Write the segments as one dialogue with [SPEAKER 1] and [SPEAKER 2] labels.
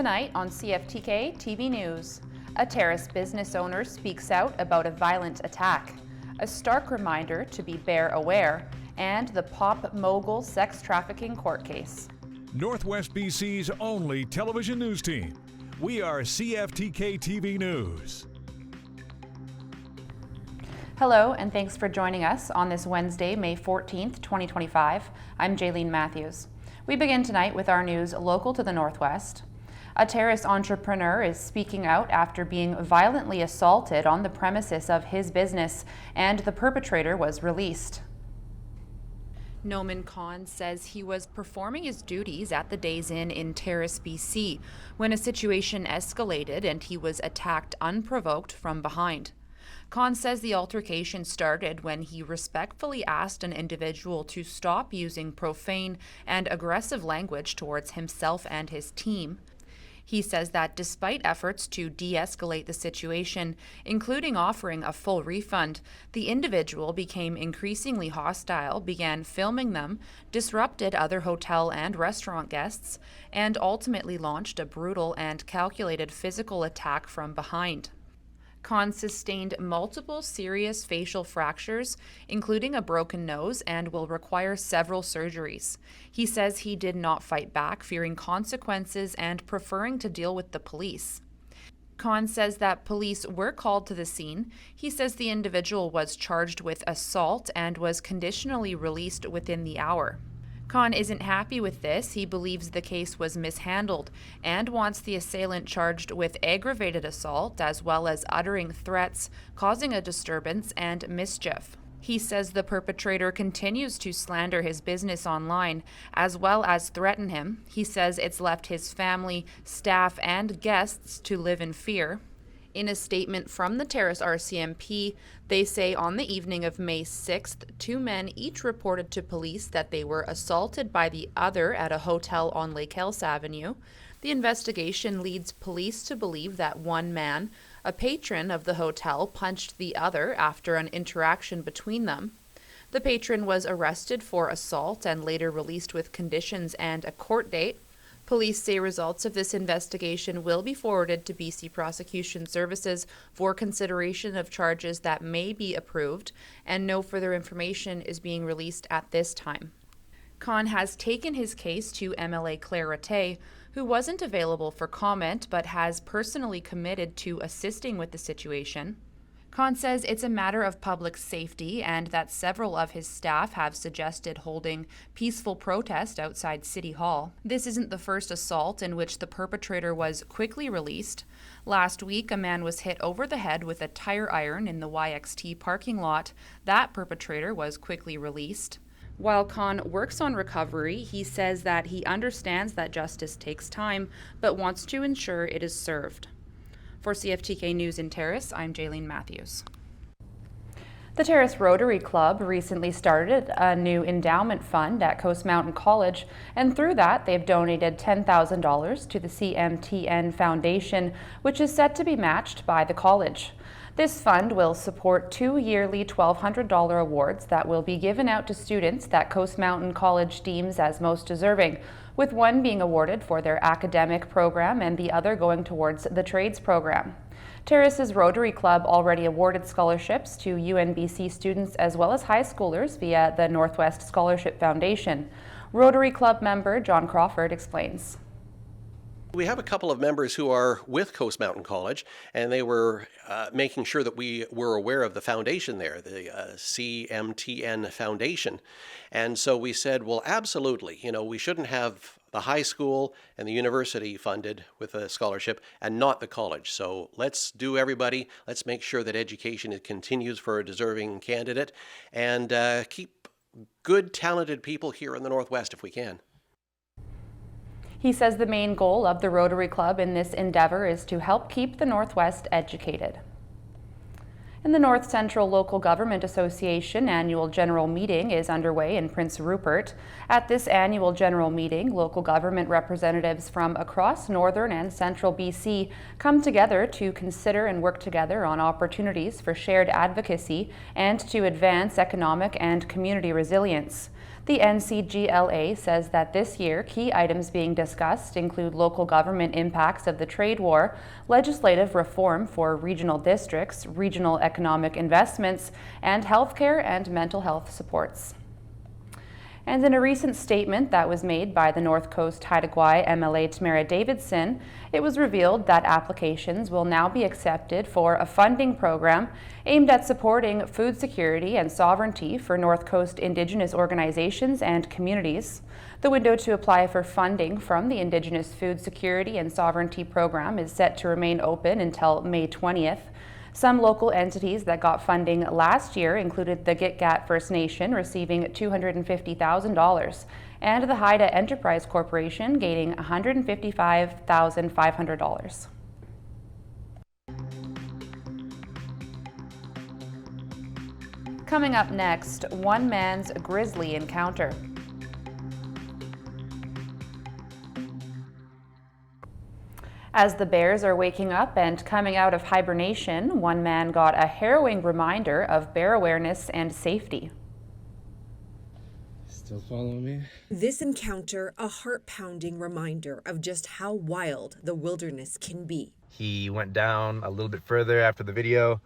[SPEAKER 1] Tonight on CFTK-TV News, a Terrace business owner speaks out about a violent attack, a stark reminder to be bear aware, and the pop mogul sex trafficking court case.
[SPEAKER 2] Northwest BC's only television news team. We are CFTK-TV News.
[SPEAKER 1] Hello, and thanks for joining us on this Wednesday, May 14th, 2025. I'm Jaylene Matthews. We begin tonight with our news local to the Northwest. A Terrace entrepreneur is speaking out after being violently assaulted on the premises of his business, and the perpetrator was released. Noman Khan says he was performing his duties at the Days Inn in Terrace, BC, when a situation escalated and he was attacked unprovoked from behind. Khan says the altercation started when he respectfully asked an individual to stop using profane and aggressive language towards himself and his team. He says that despite efforts to de-escalate the situation, including offering a full refund, the individual became increasingly hostile, began filming them, disrupted other hotel and restaurant guests, and ultimately launched a brutal and calculated physical attack from behind. Khan sustained multiple serious facial fractures, including a broken nose, and will require several surgeries. He says he did not fight back, fearing consequences and preferring to deal with the police. Khan says that police were called to the scene. He says the individual was charged with assault and was conditionally released within the hour. Khan isn't happy with this. He believes the case was mishandled and wants the assailant charged with aggravated assault as well as uttering threats, causing a disturbance, and mischief. He says the perpetrator continues to slander his business online as well as threaten him. He says it's left his family, staff, and guests to live in fear. In a statement from the Terrace RCMP, they say on the evening of May 6th, two men each reported to police that they were assaulted by the other at a hotel on Lake Elsa Avenue. The investigation leads police to believe that one man, a patron of the hotel, punched the other after an interaction between them. The patron was arrested for assault and later released with conditions and a court date. Police say results of this investigation will be forwarded to BC Prosecution Services for consideration of charges that may be approved, and no further information is being released at this time. Khan has taken his case to MLA Claire Rattay, who wasn't available for comment but has personally committed to assisting with the situation. Khan says it's a matter of public safety and that several of his staff have suggested holding peaceful protest outside City Hall. This isn't the first assault in which the perpetrator was quickly released. Last week, a man was hit over the head with a tire iron in the YXT parking lot. That perpetrator was quickly released. While Khan works on recovery, he says that he understands that justice takes time, but wants to ensure it is served. For CFTK News in Terrace, I'm Jaylene Matthews. The Terrace Rotary Club recently started a new endowment fund at Coast Mountain College, and through that they've donated $10,000 to the CMTN Foundation, which is set to be matched by the college. This fund will support two yearly $1,200 awards that will be given out to students that Coast Mountain College deems as most deserving, with one being awarded for their academic program and the other going towards the trades program. Terrace's Rotary Club already awarded scholarships to UNBC students as well as high schoolers via the Northwest Scholarship Foundation. Rotary Club member John Crawford explains.
[SPEAKER 3] We have a couple of members who are with Coast Mountain College, and they were making sure that we were aware of the foundation there, the CMTN Foundation. And so we said, well, absolutely, we shouldn't have the high school and the university funded with a scholarship and not the college. So let's make sure that education continues for a deserving candidate and keep good, talented people here in the Northwest if we can.
[SPEAKER 1] He says the main goal of the Rotary Club in this endeavor is to help keep the Northwest educated. And the North Central Local Government Association annual general meeting is underway in Prince Rupert. At this annual general meeting, local government representatives from across northern and central BC come together to consider and work together on opportunities for shared advocacy and to advance economic and community resilience. The NCGLA says that this year, key items being discussed include local government impacts of the trade war, legislative reform for regional districts, regional economic investments, and healthcare and mental health supports. And in a recent statement that was made by the North Coast Haida Gwaii MLA Tamara Davidson, it was revealed that applications will now be accepted for a funding program aimed at supporting food security and sovereignty for North Coast Indigenous organizations and communities. The window to apply for funding from the Indigenous Food Security and Sovereignty Program is set to remain open until May 20th. Some local entities that got funding last year included the Gitgat First Nation receiving $250,000 and the Haida Enterprise Corporation gaining $155,500. Coming up next, one man's grizzly encounter. As the bears are waking up and coming out of hibernation, one man got a harrowing reminder of bear awareness and safety.
[SPEAKER 4] Still following me?
[SPEAKER 5] This encounter, a heart-pounding reminder of just how wild the wilderness can be.
[SPEAKER 4] He went down a little bit further after the video,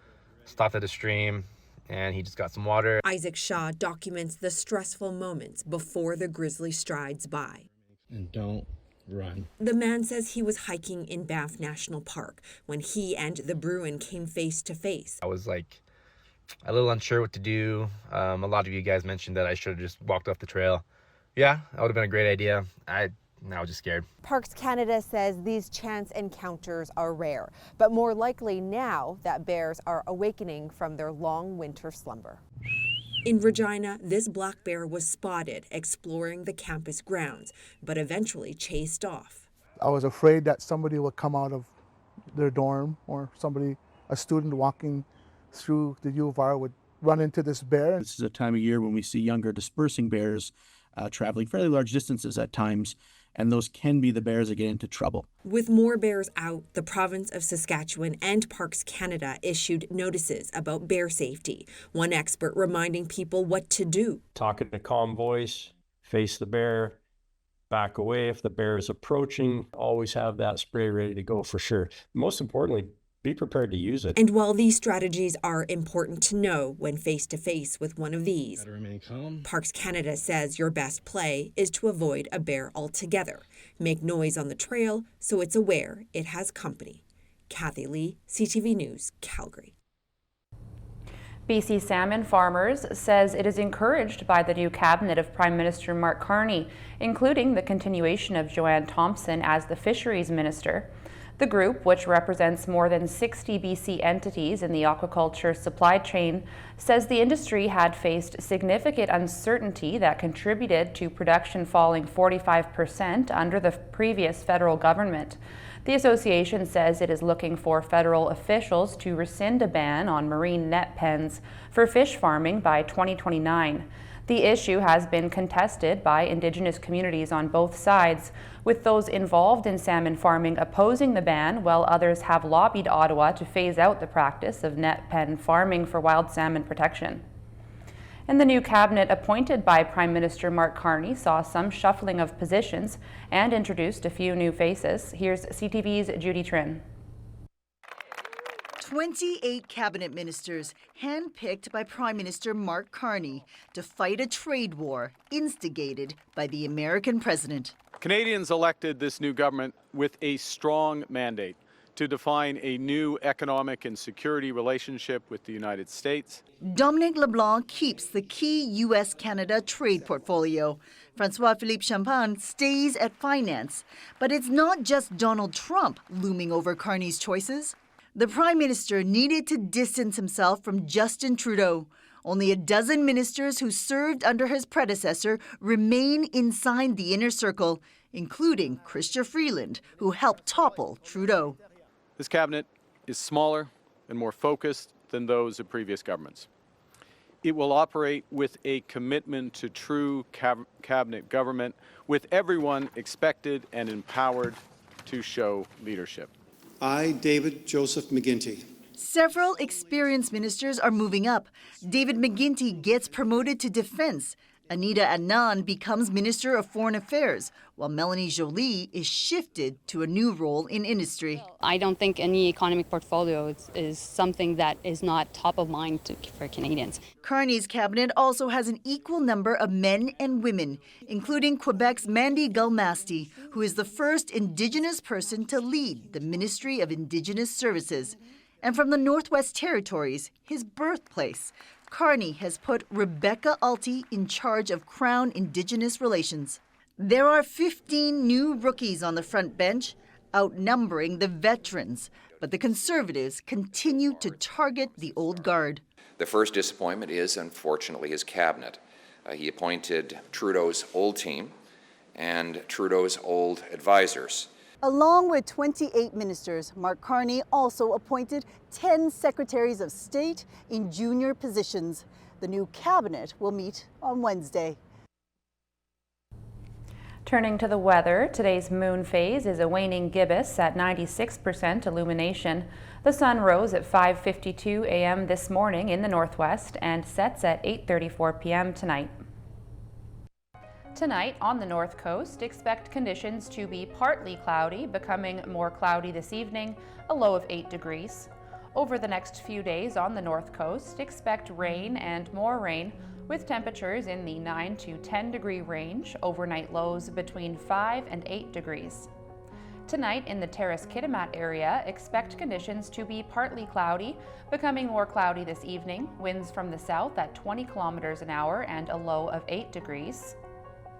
[SPEAKER 4] stopped at a stream, and he just got some water.
[SPEAKER 5] Isaac Shaw documents the stressful moments before the grizzly strides by.
[SPEAKER 4] And don't run.
[SPEAKER 5] The man says he was hiking in Banff National Park when he and the Bruin came face to face.
[SPEAKER 4] I was like a little unsure what to do. A lot of you guys mentioned that I should have just walked off the trail. Yeah, that would have been a great idea. I was just scared.
[SPEAKER 6] Parks Canada says these chance encounters are rare, but more likely now that bears are awakening from their long winter slumber.
[SPEAKER 5] In Regina, this black bear was spotted exploring the campus grounds, but eventually chased off.
[SPEAKER 7] I was afraid that somebody would come out of their dorm or a student walking through the U of R would run into this bear.
[SPEAKER 8] This is a time of year when we see younger dispersing bears traveling fairly large distances at times, and those can be the bears that get into trouble.
[SPEAKER 5] With more bears out, the province of Saskatchewan and Parks Canada issued notices about bear safety. One expert reminding people what to do.
[SPEAKER 9] Talk in a calm voice, face the bear, back away if the bear is approaching. Always have that spray ready to go for sure. Most importantly, be prepared to use it.
[SPEAKER 5] And while these strategies are important to know when face-to-face with one of these,
[SPEAKER 4] Gotta remain calm.
[SPEAKER 5] Parks Canada says your best play is to avoid a bear altogether. Make noise on the trail so it's aware it has company. Kathy Lee, CTV News, Calgary.
[SPEAKER 1] BC Salmon Farmers says it is encouraged by the new cabinet of Prime Minister Mark Carney, including the continuation of Joanne Thompson as the Fisheries Minister. The group, which represents more than 60 BC entities in the aquaculture supply chain, says the industry had faced significant uncertainty that contributed to production falling 45% under the previous federal government. The association says it is looking for federal officials to rescind a ban on marine net pens for fish farming by 2029. The issue has been contested by Indigenous communities on both sides, with those involved in salmon farming opposing the ban, while others have lobbied Ottawa to phase out the practice of net pen farming for wild salmon protection. And the new cabinet appointed by Prime Minister Mark Carney saw some shuffling of positions and introduced a few new faces. Here's CTV's Judy Trin.
[SPEAKER 10] 28 cabinet ministers handpicked by Prime Minister Mark Carney to fight a trade war instigated by the American president.
[SPEAKER 11] Canadians elected this new government with a strong mandate to define a new economic and security relationship with the United States.
[SPEAKER 10] Dominic LeBlanc keeps the key U.S.-Canada trade portfolio. François-Philippe Champagne stays at finance. But it's not just Donald Trump looming over Carney's choices. The Prime Minister needed to distance himself from Justin Trudeau. Only a dozen ministers who served under his predecessor remain inside the inner circle, including Chrystia Freeland, who helped topple Trudeau.
[SPEAKER 11] This cabinet is smaller and more focused than those of previous governments. It will operate with a commitment to true cabinet government, with everyone expected and empowered to show leadership.
[SPEAKER 12] I, David Joseph McGuinty.
[SPEAKER 10] Several experienced ministers are moving up. David McGuinty gets promoted to defense. Anita Anand becomes Minister of Foreign Affairs, while Melanie Joly is shifted to a new role in industry.
[SPEAKER 13] I don't think any economic portfolio is something that is not top of mind for Canadians.
[SPEAKER 10] Carney's cabinet also has an equal number of men and women, including Quebec's Mandy Gulmasti, who is the first Indigenous person to lead the Ministry of Indigenous Services. And from the Northwest Territories, his birthplace, Carney has put Rebecca Alty in charge of Crown Indigenous Relations. There are 15 new rookies on the front bench, outnumbering the veterans, but the Conservatives continue to target the old guard.
[SPEAKER 14] The first disappointment is, unfortunately, his cabinet. He appointed Trudeau's old team and Trudeau's old advisors.
[SPEAKER 10] Along with 28 ministers, Mark Carney also appointed 10 secretaries of state in junior positions. The new cabinet will meet on Wednesday.
[SPEAKER 1] Turning to the weather, today's moon phase is a waning gibbous at 96% illumination. The sun rose at 5:52 a.m. this morning in the northwest and sets at 8:34 p.m. tonight. Tonight on the north coast, expect conditions to be partly cloudy, becoming more cloudy this evening, a low of 8 degrees. Over the next few days on the north coast, expect rain and more rain, with temperatures in the 9 to 10 degree range, overnight lows between 5 and 8 degrees. Tonight in the Terrace-Kitimat area, expect conditions to be partly cloudy, becoming more cloudy this evening, winds from the south at 20 kilometers an hour and a low of 8 degrees.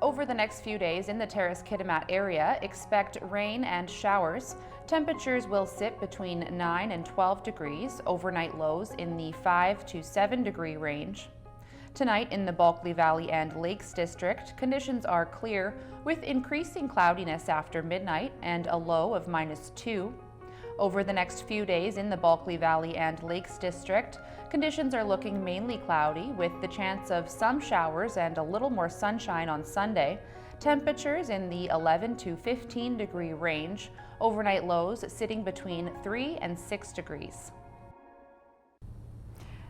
[SPEAKER 1] Over the next few days in the Terrace-Kitimat area, expect rain and showers. Temperatures will sit between 9 and 12 degrees, overnight lows in the 5 to 7 degree range. Tonight in the Bulkley Valley and Lakes District, conditions are clear with increasing cloudiness after midnight and a low of -2. Over the next few days in the Bulkley Valley and Lakes District, conditions are looking mainly cloudy with the chance of some showers and a little more sunshine on Sunday. Temperatures in the 11 to 15 degree range, overnight lows sitting between 3 and 6 degrees.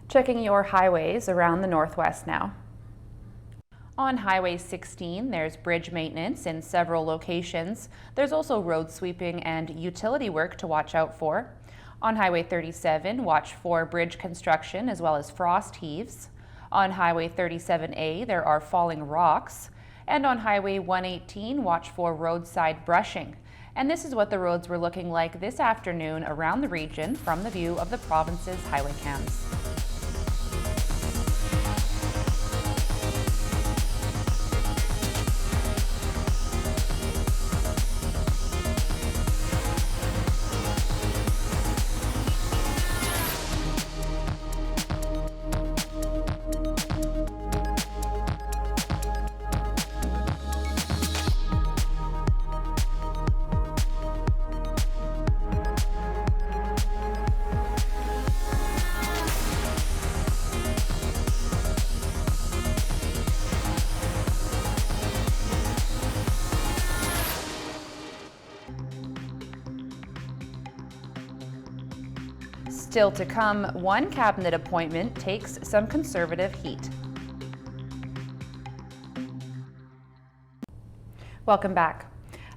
[SPEAKER 1] Checking your highways around the northwest now. On Highway 16, there's bridge maintenance in several locations. There's also road sweeping and utility work to watch out for. On Highway 37, watch for bridge construction as well as frost heaves. On Highway 37A, there are falling rocks. And on Highway 118, watch for roadside brushing. And this is what the roads were looking like this afternoon around the region from the view of the province's highway cams. Still to come, one cabinet appointment takes some Conservative heat. Welcome back.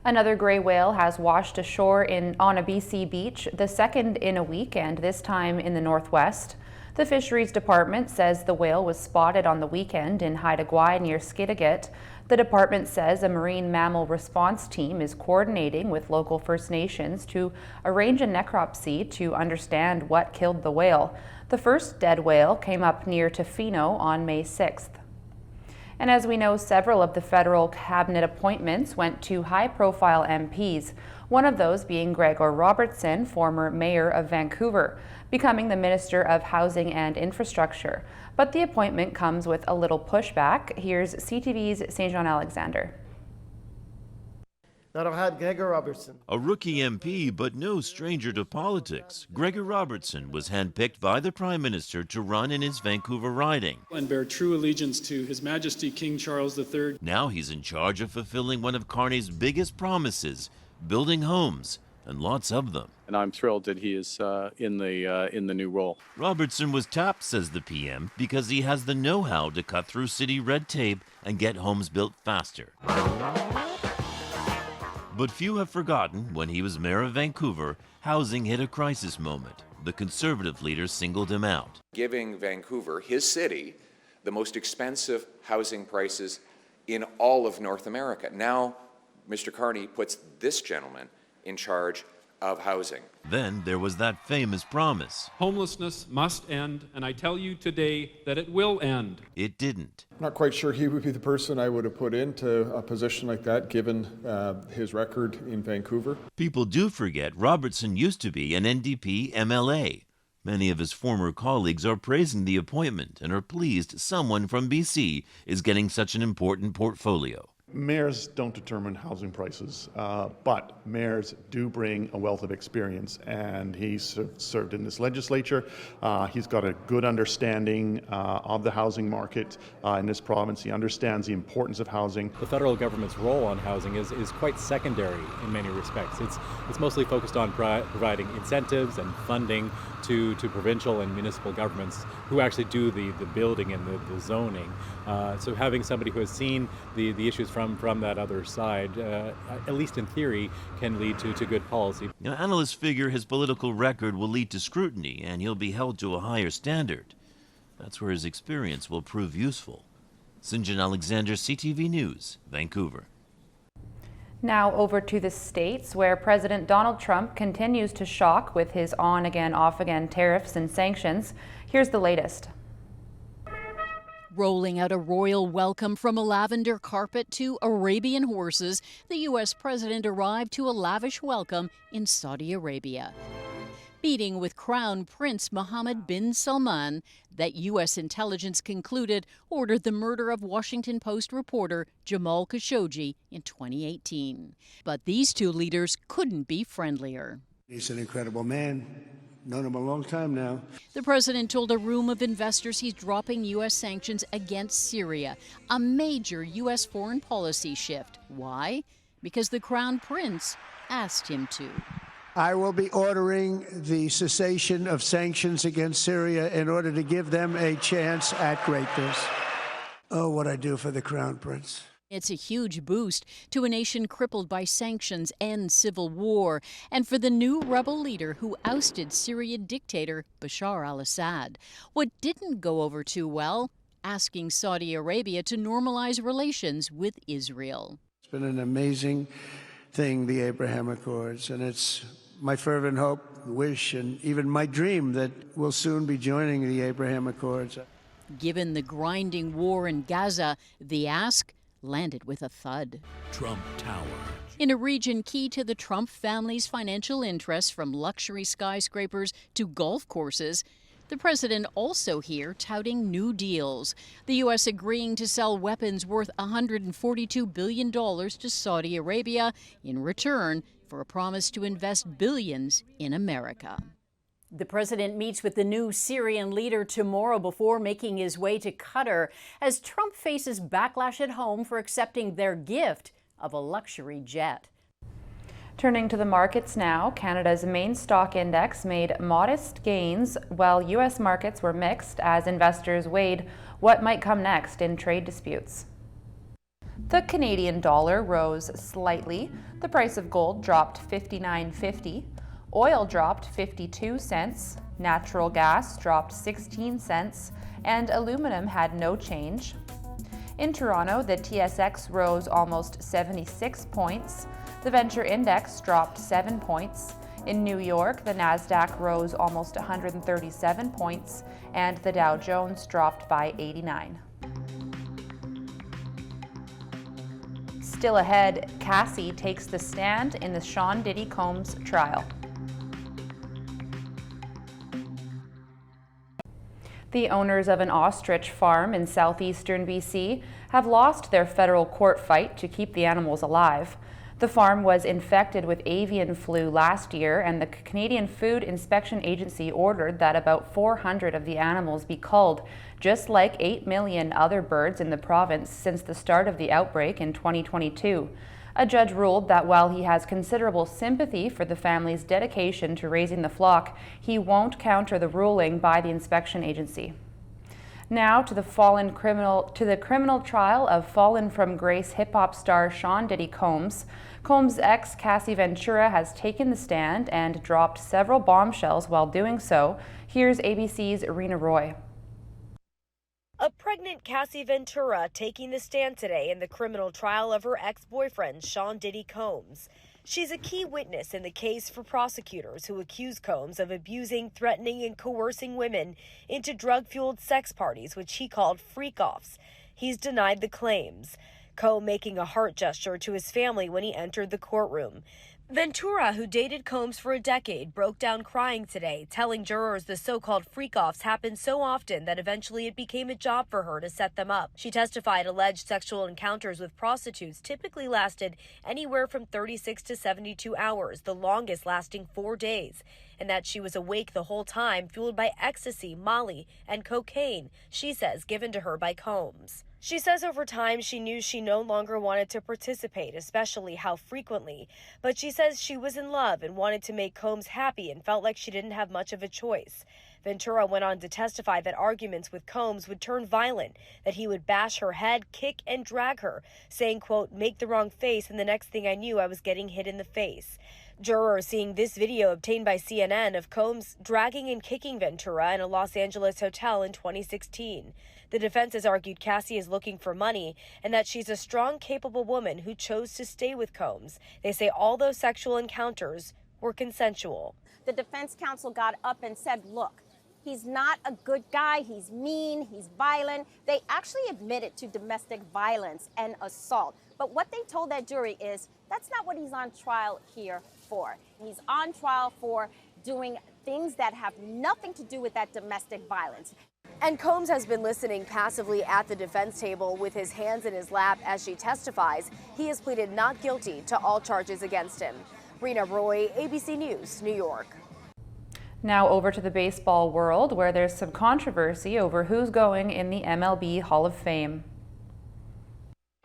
[SPEAKER 1] Another gray whale has washed ashore on a BC beach, the second in a week, and this time in the northwest. The Fisheries Department says the whale was spotted on the weekend in Haida Gwaii near Skidegate. The department says a marine mammal response team is coordinating with local First Nations to arrange a necropsy to understand what killed the whale. The first dead whale came up near Tofino on May 6th. And as we know, several of the federal cabinet appointments went to high-profile MPs, one of those being Gregor Robertson, former mayor of Vancouver, becoming the Minister of Housing and Infrastructure. But the appointment comes with a little pushback. Here's CTV's St. John Alexander.
[SPEAKER 15] Gregor Robertson.
[SPEAKER 16] A rookie MP, but no stranger to politics, Gregor Robertson was handpicked by the Prime Minister to run in his Vancouver riding.
[SPEAKER 17] And bear true allegiance to His Majesty King Charles III.
[SPEAKER 16] Now he's in charge of fulfilling one of Carney's biggest promises, building homes, and lots of them.
[SPEAKER 11] And I'm thrilled that he is in the new role.
[SPEAKER 16] Robertson was tapped, says the PM, because he has the know-how to cut through city red tape and get homes built faster. But few have forgotten when he was mayor of Vancouver, housing hit a crisis moment. The Conservative leader singled him out.
[SPEAKER 14] Giving Vancouver, his city, the most expensive housing prices in all of North America. Now, Mr. Carney puts this gentleman in charge of housing.
[SPEAKER 16] Then there was that famous promise.
[SPEAKER 17] Homelessness must end, and I tell you today that it will end.
[SPEAKER 16] It didn't.
[SPEAKER 15] I'm not quite sure he would be the person I would have put into a position like that, given his record in Vancouver.
[SPEAKER 16] People do forget Robertson used to be an NDP MLA. Many of his former colleagues are praising the appointment and are pleased someone from BC is getting such an important portfolio.
[SPEAKER 18] Mayors don't determine housing prices, but mayors do bring a wealth of experience, and he's served in this legislature. He's got a good understanding of the housing market in this province. He understands the importance of housing.
[SPEAKER 19] The federal government's role on housing is quite secondary in many respects. It's mostly focused on providing incentives and funding to provincial and municipal governments who actually do the building and the zoning. So having somebody who has seen the issues from that other side, at least in theory, can lead to good policy.
[SPEAKER 16] Now, analysts figure his political record will lead to scrutiny and he'll be held to a higher standard. That's where his experience will prove useful. St. John Alexander, CTV News, Vancouver.
[SPEAKER 1] Now over to the States, where President Donald Trump continues to shock with his on-again, off-again tariffs and sanctions. Here's the latest.
[SPEAKER 20] Rolling out a royal welcome from a lavender carpet to Arabian horses, the U.S. president arrived to a lavish welcome in Saudi Arabia. Meeting with Crown Prince Mohammed bin Salman, that U.S. intelligence concluded ordered the murder of Washington Post reporter Jamal Khashoggi in 2018. But these two leaders couldn't be friendlier.
[SPEAKER 21] He's an incredible man. Known him a long time now.
[SPEAKER 20] The president told a room of investors he's dropping U.S. sanctions against Syria, a major U.S. foreign policy shift. Why? Because the Crown Prince asked him to.
[SPEAKER 21] I will be ordering the cessation of sanctions against Syria in order to give them a chance at greatness. Oh, what I do for the Crown Prince.
[SPEAKER 20] It's a huge boost to a nation crippled by sanctions and civil war, and for the new rebel leader who ousted Syrian dictator Bashar al-Assad. What didn't go over too well? Asking Saudi Arabia to normalize relations with Israel.
[SPEAKER 21] It's been an amazing thing, the Abraham Accords, and it's my fervent hope, wish, and even my dream that we'll soon be joining the Abraham Accords.
[SPEAKER 20] Given the grinding war in Gaza, the ask landed with a thud.
[SPEAKER 2] Trump Tower.
[SPEAKER 20] In a region key to the Trump family's financial interests, from luxury skyscrapers to golf courses, the president also here touting new deals. The U.S. agreeing to sell weapons worth $142 billion to Saudi Arabia in return for a promise to invest billions in America. The president meets with the new Syrian leader tomorrow before making his way to Qatar as Trump faces backlash at home for accepting their gift of a luxury jet.
[SPEAKER 1] Turning to the markets now, Canada's main stock index made modest gains while U.S. markets were mixed as investors weighed what might come next in trade disputes. The Canadian dollar rose slightly. The price of gold dropped $59.50. Oil dropped 52 cents, natural gas dropped 16 cents, and aluminum had no change. In Toronto, the TSX rose almost 76 points. The Venture Index dropped 7 points. In New York, the Nasdaq rose almost 137 points, and the Dow Jones dropped by 89. Still ahead, Cassie takes the stand in the Sean Diddy Combs trial. The owners of an ostrich farm in southeastern BC have lost their federal court fight to keep the animals alive. The farm was infected with avian flu last year, and the Canadian Food Inspection Agency ordered that about 400 of the animals be culled, just like 8 million other birds in the province since the start of the outbreak in 2022. A judge ruled that while he has considerable sympathy for the family's dedication to raising the flock, he won't counter the ruling by the inspection agency. Now to the criminal trial of fallen from grace hip-hop star Sean Diddy Combs. Combs' ex, Cassie Ventura, has taken the stand and dropped several bombshells while doing so. Here's ABC's Irina Roy.
[SPEAKER 3] A pregnant Cassie Ventura taking the stand today in the criminal trial of her ex-boyfriend, Sean Diddy Combs. She's a key witness in the case for prosecutors who accuse Combs of abusing, threatening, and coercing women into drug-fueled sex parties, which he called freak-offs. He's denied the claims. Combs making a heart gesture to his family when he entered the courtroom. Ventura, who dated Combs for a decade, broke down crying today, telling jurors the so-called freak-offs happened so often that eventually it became a job for her to set them up. She testified alleged sexual encounters with prostitutes typically lasted anywhere from 36 to 72 hours, the longest lasting 4 days, and that she was awake the whole time, fueled by ecstasy, Molly, and cocaine, she says, given to her by Combs. She says over time she knew she no longer wanted to participate, especially how frequently. But she says she was in love and wanted to make Combs happy and felt like she didn't have much of a choice. Ventura went on to testify that arguments with Combs would turn violent, that he would bash her head, kick, and drag her, saying, quote, make the wrong face, and the next thing I knew I was getting hit in the face. Jurors seeing this video obtained by CNN of Combs dragging and kicking Ventura in a Los Angeles hotel in 2016. The defense has argued Cassie is looking for money and that she's a strong, capable woman who chose to stay with Combs. They say all those sexual encounters were consensual.
[SPEAKER 22] The defense counsel got up and said, look, he's not a good guy. He's mean. He's violent. They actually admitted to domestic violence and assault. But what they told that jury is that's not what he's on trial here for. He's on trial for doing things that have nothing to do with that domestic violence.
[SPEAKER 3] And Combs has been listening passively at the defense table with his hands in his lap as she testifies. He has pleaded not guilty to all charges against him. Rena Roy, ABC News, New York.
[SPEAKER 1] Now over to the baseball world, where there's some controversy over who's going in the MLB Hall of Fame.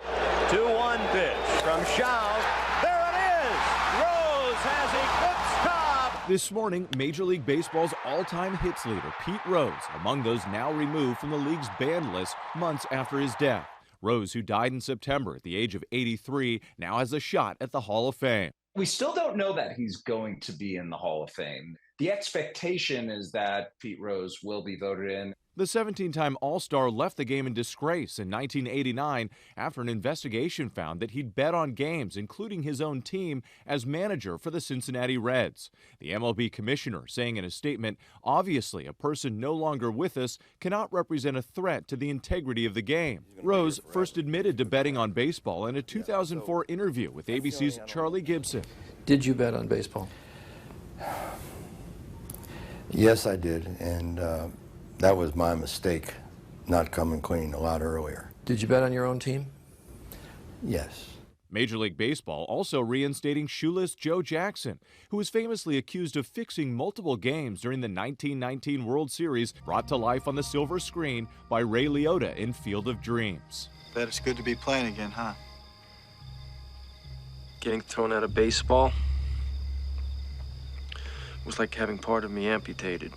[SPEAKER 23] 2-1 pitch from Shaw. There it is! Rose has eclipsed Cobb.
[SPEAKER 24] This morning, Major League Baseball's all-time hits leader, Pete Rose, among those now removed from the league's banned list months after his death. Rose, who died in September at the age of 83, now has a shot at the Hall of Fame.
[SPEAKER 25] We still don't know that he's going to be in the Hall of Fame. The expectation is that Pete Rose will be voted in.
[SPEAKER 24] The 17-time All-Star left the game in disgrace in 1989 after an investigation found that he'd bet on games, including his own team, as manager for the Cincinnati Reds. The MLB commissioner saying in a statement, obviously a person no longer with us cannot represent a threat to the integrity of the game. Rose first admitted to betting on baseball in a 2004 interview with ABC's Charlie Gibson.
[SPEAKER 26] Did you bet on baseball?
[SPEAKER 27] Yes, I did, and that was my mistake, not coming clean a lot earlier.
[SPEAKER 26] Did you bet on your own team?
[SPEAKER 27] Yes.
[SPEAKER 24] Major League Baseball also reinstating shoeless Joe Jackson, who was famously accused of fixing multiple games during the 1919 World Series, brought to life on the silver screen by Ray Liotta in Field of Dreams.
[SPEAKER 28] Bet it's good to be playing again, huh? Getting thrown out of baseball was like having part of me amputated.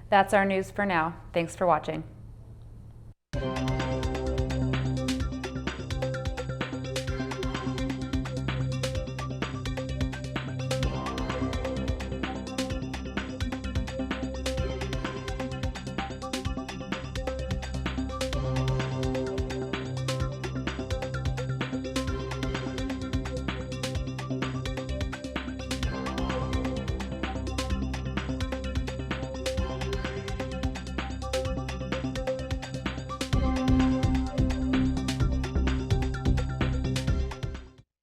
[SPEAKER 1] That's our news for now. Thanks for watching.